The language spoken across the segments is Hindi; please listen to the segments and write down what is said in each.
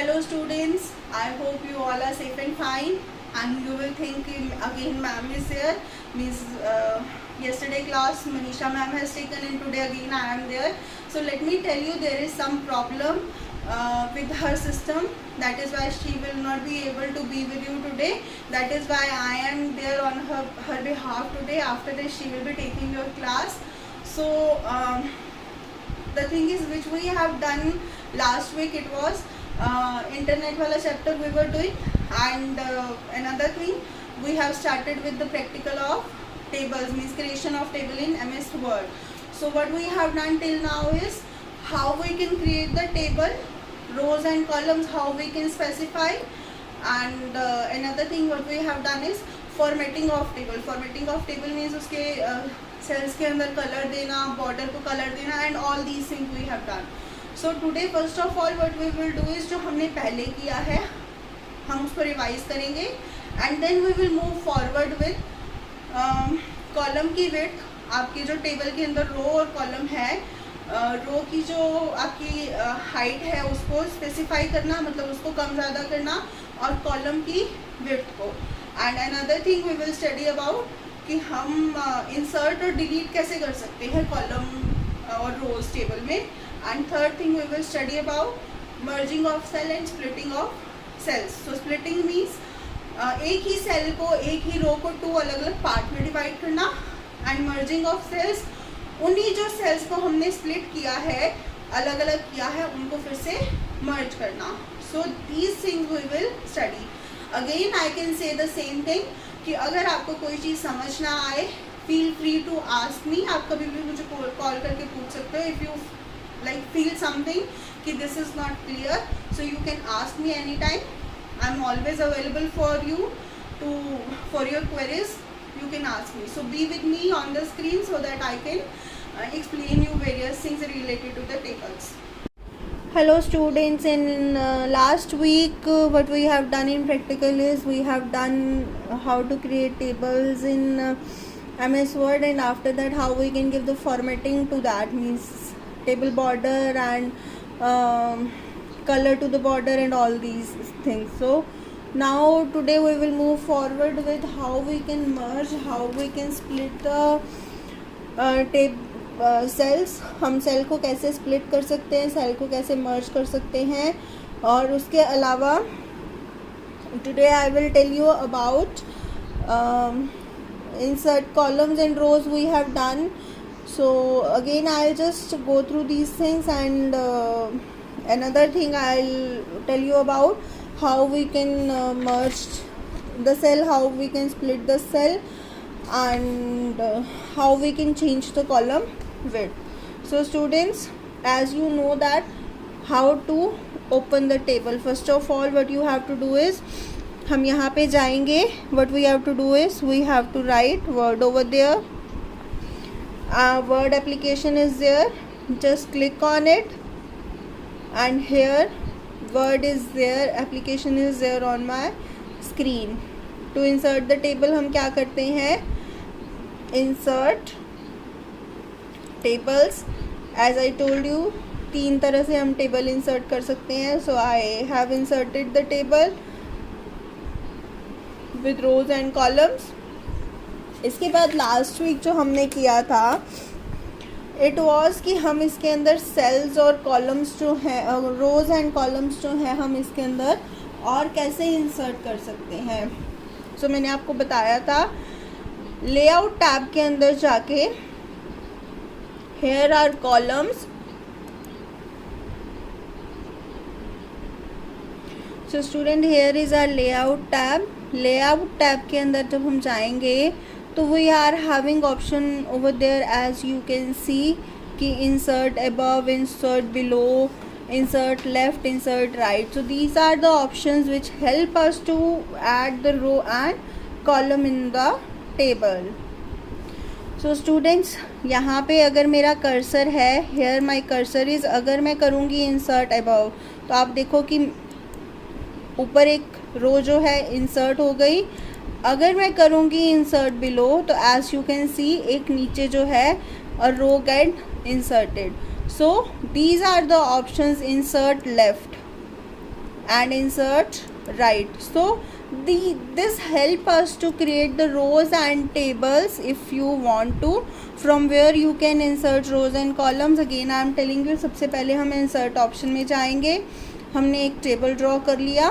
Hello students, I hope you all are safe and fine, and you will think again ma'am is here, means yesterday class Manisha ma'am has taken and today again I am there. So let me tell you, there is some problem with her system, that is why she will not be able to be with you today. That is why I am there on her behalf today. After this she will be taking your class. So the thing is, which we have done last week, it was internet wala chapter we were doing, and another thing, we have started with the practical of tables, means creation of table in MS Word. So what we have done till now is how we can create the table, rows and columns, how we can specify, and another thing what we have done is formatting of table. Formatting of table means uske cells के अंदर कलर देना, बॉर्डर को कलर देना, and all these things we have done. So today first of all what we will do is, जो हमने पहले किया है हम उसको रिवाइज करेंगे, and then we will move forward with column की विड्थ. आपकी जो टेबल के अंदर रो और कॉलम है, रो की जो आपकी हाइट है उसको स्पेसिफाई करना, मतलब उसको कम ज़्यादा करना, और कॉलम की विड्थ को. And another thing we will study about कि हम इंसर्ट और डिलीट कैसे कर सकते हैं कॉलम और रोज टेबल में. And third thing we will study about merging of cell and splitting of cells. So splitting means एक ही सेल को, एक ही रो को 2 अलग अलग पार्ट में डिवाइड करना, एंड मर्जिंग ऑफ सेल्स, उन्हीं जो सेल्स को हमने स्प्लिट किया है, अलग अलग किया है, उनको फिर से मर्ज करना. So these things we will study. Again I can say the same thing कि अगर आपको कोई चीज़ समझ ना आए, feel free to ask me. आप कभी भी मुझे कॉल करके पूछ सकते हो. If you like feel something कि this is not clear, so you can ask me any time. I am always available for you to for your queries. You can ask me. So be with me on the screen so that I can explain you various things related to the tables. Hello students, in last week what we have done in practical is we have done how to create tables in MS Word, and after that how we can give the formatting to that, means table border and color to the border and all these things. So now today we will move forward with how we can merge, how we can split the cells. हम सेल को कैसे स्प्लिट कर सकते हैं, सेल को कैसे मर्ज कर सकते हैं. और उसके अलावा today I will tell you about insert columns and rows we have done. So again I'll just go through these things, and another thing I'll tell you about how we can merge the cell, how we can split the cell, and how we can change the column width. So students, as you know that how to open the table, first of all what you have to do is, हम यहाँ पे जाएंगे, what we have to do is we have to write word over there. Word application is there, just click on it, and here word is there, application is there on my screen. To insert the table हम क्या करते हैं, insert tables. as I told you 3 तरह से हम टेबल इंसर्ट कर सकते हैं. so I have inserted the table with rows and columns. इसके बाद लास्ट वीक जो हमने किया था, इट वॉज कि हम इसके अंदर सेल्स और कॉलम्स जो हैं, रोज़ एंड कॉलम्स जो हैं, हम इसके अंदर और कैसे इंसर्ट कर सकते हैं. सो मैंने आपको बताया था, लेआउट टैब के अंदर जाके here are columns. So student, here is our layout tab. Layout tab के अंदर जब हम जाएंगे तो we are having option over there, as you can see, कि insert above, insert below, insert left, insert right. So these are the options which help us to add the row and column in the table. So students, यहाँ पे अगर मेरा कर्सर है, here my cursor is, अगर मैं करूँगी insert above, तो आप देखो कि ऊपर एक रो जो है इंसर्ट हो गई. अगर मैं करूँगी इंसर्ट बिलो, तो as you can see एक नीचे जो है a row get inserted. So these are the options: insert left and insert right. So this help us to create the rows and tables if you want to, from where you can insert rows and columns. Again I am telling you, सबसे पहले हम insert option में जाएंगे. हमने एक टेबल ड्रॉ कर लिया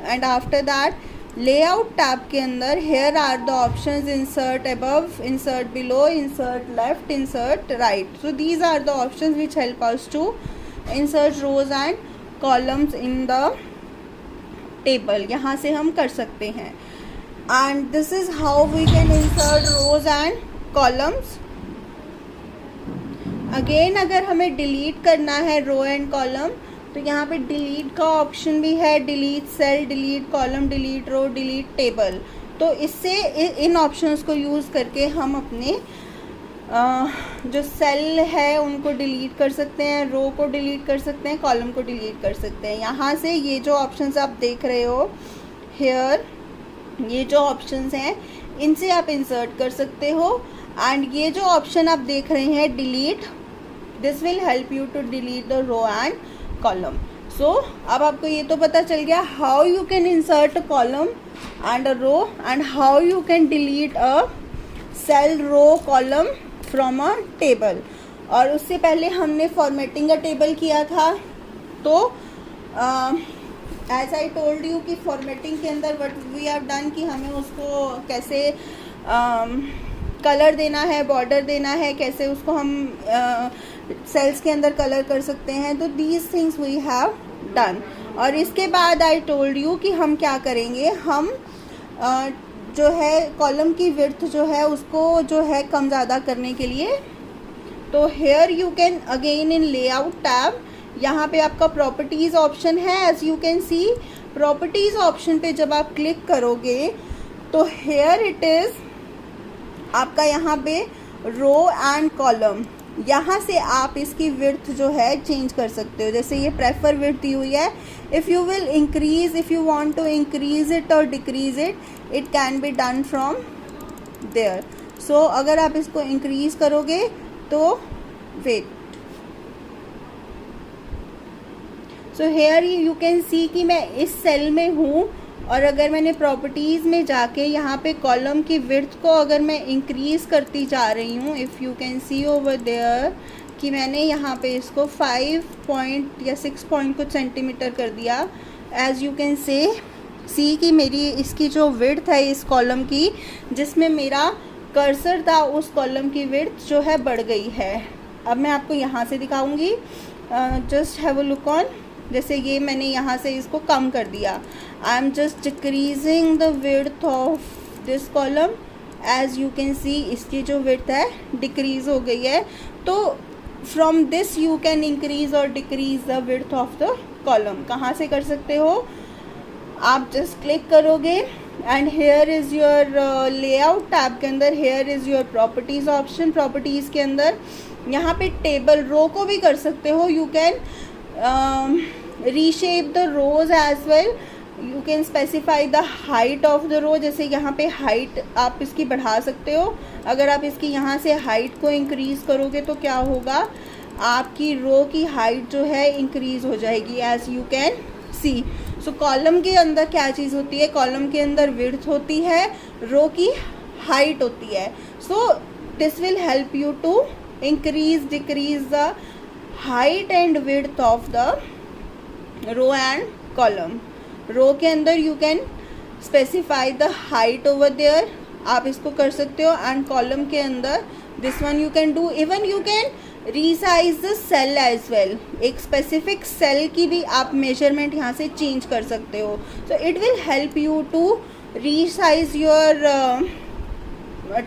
and after that layout tab के अंदर here are the options: insert above, insert below, insert left, insert right. So these are the options which help us to insert rows and columns in the table. यहाँ से हम कर सकते हैं. And this is how we can insert rows and columns. Again अगर हमें डिलीट करना है रो एंड कॉलम, तो यहाँ पे डिलीट का ऑप्शन भी है. Delete cell, delete column, delete row, delete table. तो इससे इन ऑप्शंस को यूज़ करके हम अपने जो सेल है उनको डिलीट कर सकते हैं, रो को डिलीट कर सकते हैं, कॉलम को डिलीट कर सकते हैं. यहाँ से ये जो ऑप्शंस आप देख रहे हो हेयर, ये जो ऑप्शंस हैं इनसे आप इंसर्ट कर सकते हो. एंड ये जो ऑप्शन आप देख रहे हैं delete, this will help you to delete the row and column. So अब आपको ये तो पता चल गया how you can insert a column and a row and how you can delete a cell, row, column from a table. और उससे पहले हमने फॉर्मेटिंग अ टेबल किया था. तो एज आई टोल्ड यू कि फॉर्मेटिंग के अंदर व्हाट वी हैव डन कि हमें उसको कैसे कलर देना है, बॉर्डर देना है, कैसे उसको हम सेल्स के अंदर कलर कर सकते हैं. तो these things we have done. और इसके बाद आई टोल्ड यू कि हम क्या करेंगे, हम जो है कॉलम की विड्थ जो है उसको जो है कम ज़्यादा करने के लिए, तो here you can again in layout tab, यहाँ पे आपका प्रॉपर्टीज़ ऑप्शन है. As you can see properties option पे जब आप क्लिक करोगे तो हेयर इट इज़ आपका यहाँ पे रो एंड कॉलम, यहाँ से आप इसकी विड्थ जो है चेंज कर सकते हो. जैसे ये प्रेफर विड्थ दी हुई है, if you will increase, if you want to increase it और decrease it, it can be done from there. So अगर आप इसको इंक्रीज करोगे तो wait, so here you can see कि मैं इस सेल में हूँ और अगर मैंने प्रॉपर्टीज़ में जाके यहाँ पे कॉलम की विड्थ को अगर मैं इंक्रीज़ करती जा रही हूँ, if you can see over there कि मैंने यहाँ पे इसको 5 पॉइंट या 6 पॉइंट कुछ सेंटीमीटर कर दिया. एज यू कैन सी कि मेरी इसकी जो विड्थ है इस कॉलम की, जिसमें मेरा कर्सर था उस कॉलम की विड्थ जो है बढ़ गई है. अब मैं आपको यहाँ से दिखाऊंगी. Just have a look on. जैसे ये मैंने यहाँ से इसको कम कर दिया. I am just decreasing the width of this column. As you can see इसकी जो विड्थ है डिक्रीज हो गई है. तो from this you can increase और decrease the width of the column. कहाँ से कर सकते हो, आप जस्ट क्लिक करोगे and here is your layout tab के अंदर, hair is your properties option. Properties के अंदर यहाँ पे टेबल, रो को भी कर सकते हो. You can reshape the rows as well. You can specify the height of the row. जैसे यहाँ पे height आप इसकी बढ़ा सकते हो. अगर आप इसकी यहाँ से height को increase करोगे तो क्या होगा, आपकी रो की height जो है increase हो जाएगी. as you can see. so column के अंदर क्या चीज़ होती है, कॉलम के अंदर width होती है, रो की height होती है. so this will help you to increase, decrease the height and width of the row and column. रो के अंदर you can specify the height over there, आप इसको कर सकते हो. एंड कॉलम के अंदर this one you can do, even you can resize the cell as well. एक specific cell की भी आप measurement यहाँ से change कर सकते हो. so it will help you to resize your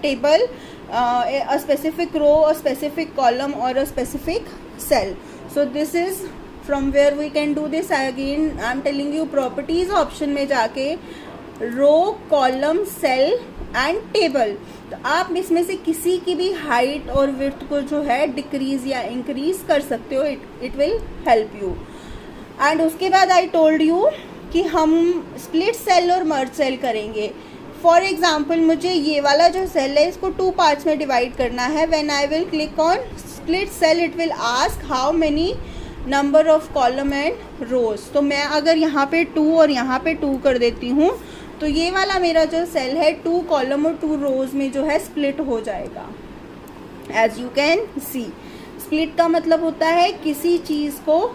table, a specific row, a specific column or a specific cell. so this is from where we can do this. again I am telling you properties option में जाके रो, कॉलम, सेल एंड टेबल, तो आप इसमें से किसी की भी हाइट और विड्थ को जो है डिक्रीज या इंक्रीज कर सकते हो. It will help you. And उसके बाद आई टोल्ड यू कि हम स्प्लिट सेल और मर्ज सेल करेंगे. फॉर एग्जाम्पल मुझे ये वाला जो सेल है इसको 2 पार्ट्स में डिवाइड करना है. When I will click on split cell it will ask how many number of column and rows. तो मैं अगर यहाँ पे 2 और यहाँ पे 2 कर देती हूँ तो ये वाला मेरा जो सेल है 2 कॉलम और 2 रोज में जो है स्प्लिट हो जाएगा। As you can see, split का मतलब होता है किसी चीज़ को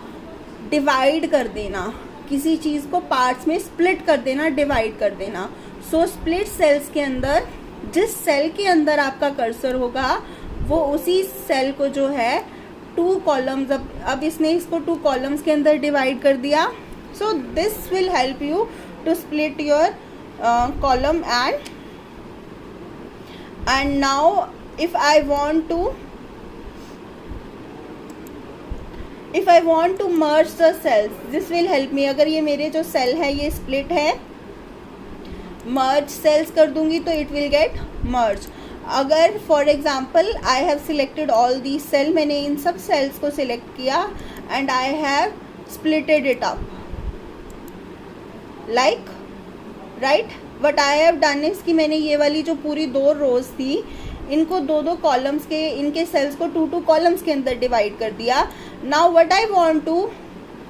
डिवाइड कर देना, किसी चीज़ को पार्ट्स में स्प्लिट कर देना, डिवाइड कर देना। सो स्प्लिट सेल्स के अंदर जिस सेल के अंदर आपका कर्सर होगा वो उसी सेल को जो है 2 कॉलम्स, अब इसने इसको 2 कॉलम्स के अंदर डिवाइड कर दिया। So this will help you to split your column and now if I want to merge the cells, this will help me। अगर ये मेरे जो सेल है ये स्प्लिट है, मर्ज सेल्स कर दूंगी तो इट विल गेट मर्ज। अगर for example I have selected all the cell, मैंने इन सब सेल्स को सिलेक्ट किया and I have splitted it up like right, what I have done is कि मैंने ये वाली जो पूरी 2 रोज थी इनको 2 कॉलम्स के, इनके सेल्स को 2 कॉलम्स के अंदर डिवाइड कर दिया। Now what I want to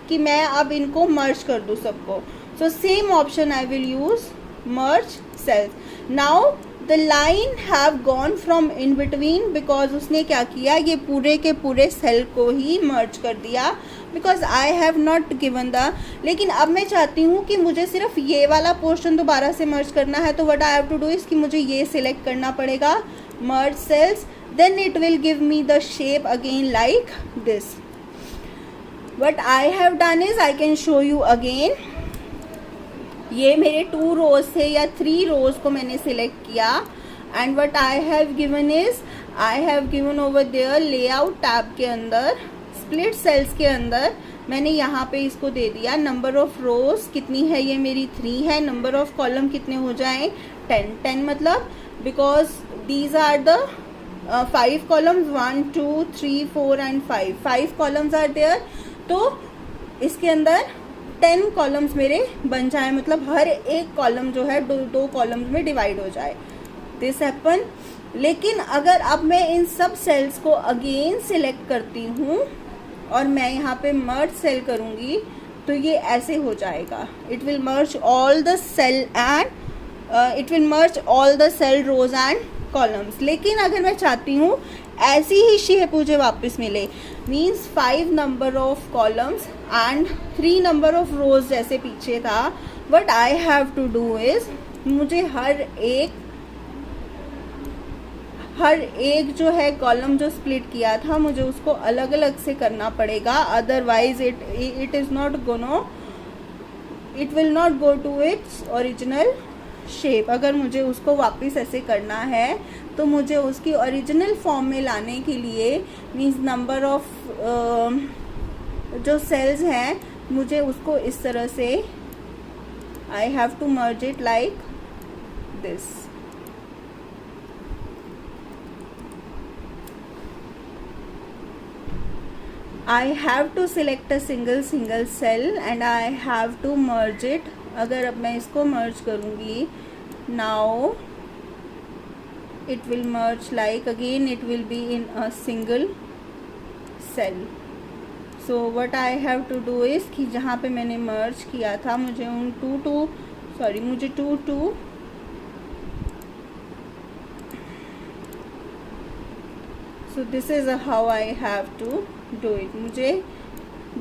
कि मैं अब इनको मर्ज कर दूँ सबको। So same option I will use merge cells. Now the line have gone from in between, because उसने क्या किया, ये पूरे के पूरे सेल को ही मर्ज कर दिया because I have not given the. लेकिन अब मैं चाहती हूँ कि मुझे सिर्फ ये वाला पोर्शन दोबारा से मर्ज करना है, तो what I have to do is कि मुझे ये सिलेक्ट करना पड़ेगा merge cells, then it will give me the shape again like this। what I have done is I can show you again। ये मेरे 2 रोज थे या 3 रोज को मैंने सिलेक्ट किया and what I have given is I have given over there layout tab के अंदर split cells के अंदर मैंने यहाँ पे इसको दे दिया नंबर ऑफ रोज कितनी है, ये मेरी 3 है। नंबर ऑफ कॉलम कितने हो जाएं 10 मतलब because these are the 5 columns 1 2 3 4 and 5 columns are there। तो इसके अंदर 10 कॉलम्स मेरे बन जाए, मतलब हर एक कॉलम जो है 2 कॉलम्स में डिवाइड हो जाए। This happen. लेकिन अगर अब मैं इन सब सेल्स को अगेन सिलेक्ट करती हूँ और मैं यहाँ पे मर्ज सेल करूँगी तो ये ऐसे हो जाएगा, it will merge all the cell and it will merge all the cell rows and columns. लेकिन अगर मैं चाहती हूँ ऐसी ही शेप मुझे वापस मिले, means 5 number of columns and 3 number of rows जैसे पीछे था, what I have to do is मुझे हर एक जो है कॉलम जो स्प्लिट किया था मुझे उसको अलग अलग से करना पड़ेगा, otherwise it is not gonna, it will not go to its original shape. अगर मुझे उसको वापस ऐसे करना है तो मुझे उसकी ओरिजिनल फॉर्म में लाने के लिए मीन्स नंबर ऑफ जो सेल्स हैं मुझे उसको इस तरह से I have to merge it like this. I have to select a single cell and I have to merge it। अगर अब मैं इसको merge करूँगी, now it will merge like again it will be in a single cell। so what I have to do is कि जहाँ पे मैंने merge किया था मुझे उन मुझे 2 so this is how I have to do it। मुझे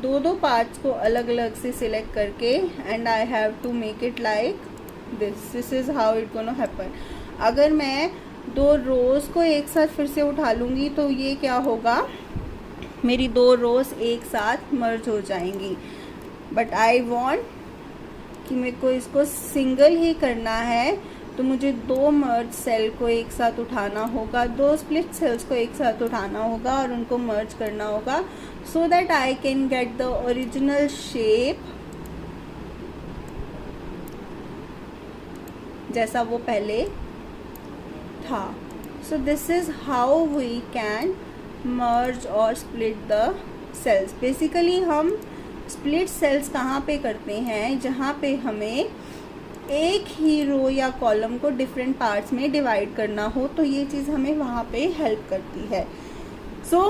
2 पार्ट्स को अलग अलग से सिलेक्ट करके and I have to make it like this is how it gonna happen. अगर मैं 2 रोज़ को एक साथ फिर से उठा लूँगी तो ये क्या होगा, मेरी 2 रोज़ एक साथ मर्ज हो जाएंगी। बट आई वॉन्ट कि मेरे को इसको सिंगल ही करना है तो मुझे 2 मर्ज सेल को एक साथ उठाना होगा, 2 स्प्लिट सेल्स को एक साथ उठाना होगा और उनको मर्ज करना होगा so that I can get the original shape जैसा वो पहले था। So this is how we can merge और स्प्लिट द सेल्स। बेसिकली हम स्प्लिट सेल्स कहाँ पे करते हैं, जहाँ पे हमें एक ही रो या कॉलम को डिफरेंट पार्ट्स में डिवाइड करना हो, तो ये चीज़ हमें वहाँ पे हेल्प करती है। So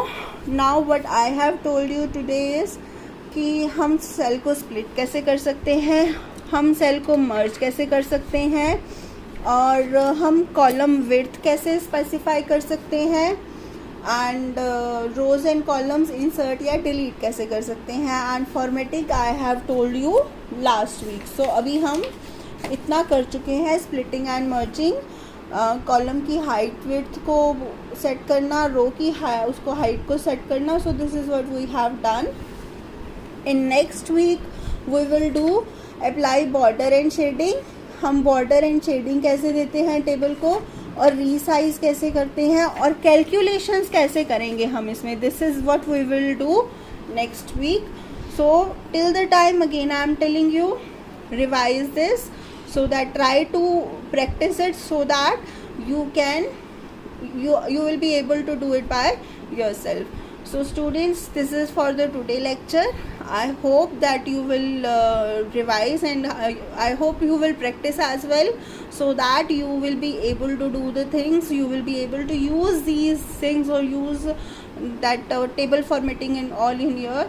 now what I have told you today is कि हम सेल को स्प्लिट कैसे कर सकते हैं, हम सेल को मर्ज कैसे कर सकते हैं, और हम कॉलम विड्थ कैसे स्पेसिफाई कर सकते हैं, and rows and columns insert या डिलीट कैसे कर सकते हैं, and formatting I have told you last week. So अभी हम इतना कर चुके हैं, स्प्लिटिंग एंड मर्जिंग, कॉलम की हाइट विड्थ को सेट करना, रो की उसको हाइट को सेट करना. So this is what we have done. In next week we will do apply border and shading. हम बॉर्डर एंड शेडिंग कैसे देते हैं टेबल को, और रीसाइज कैसे करते हैं, और कैलकुलेशंस कैसे करेंगे हम इसमें. This is what we will do next week. So till the time again I am telling you, revise this so that try to practice it so that you will be able to do it by yourself. So students, this is for the today lecture. I hope that you will revise, and I hope you will practice as well, so that you will be able to do the things, you will be able to use these things or use that table formatting and all in your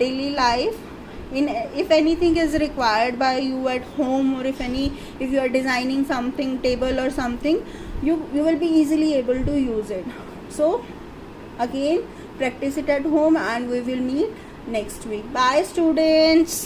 daily life. If anything is required by you at home, or if you are designing something, table or something, you will be easily able to use it. So again, practice it at home, and we will meet next week. Bye students.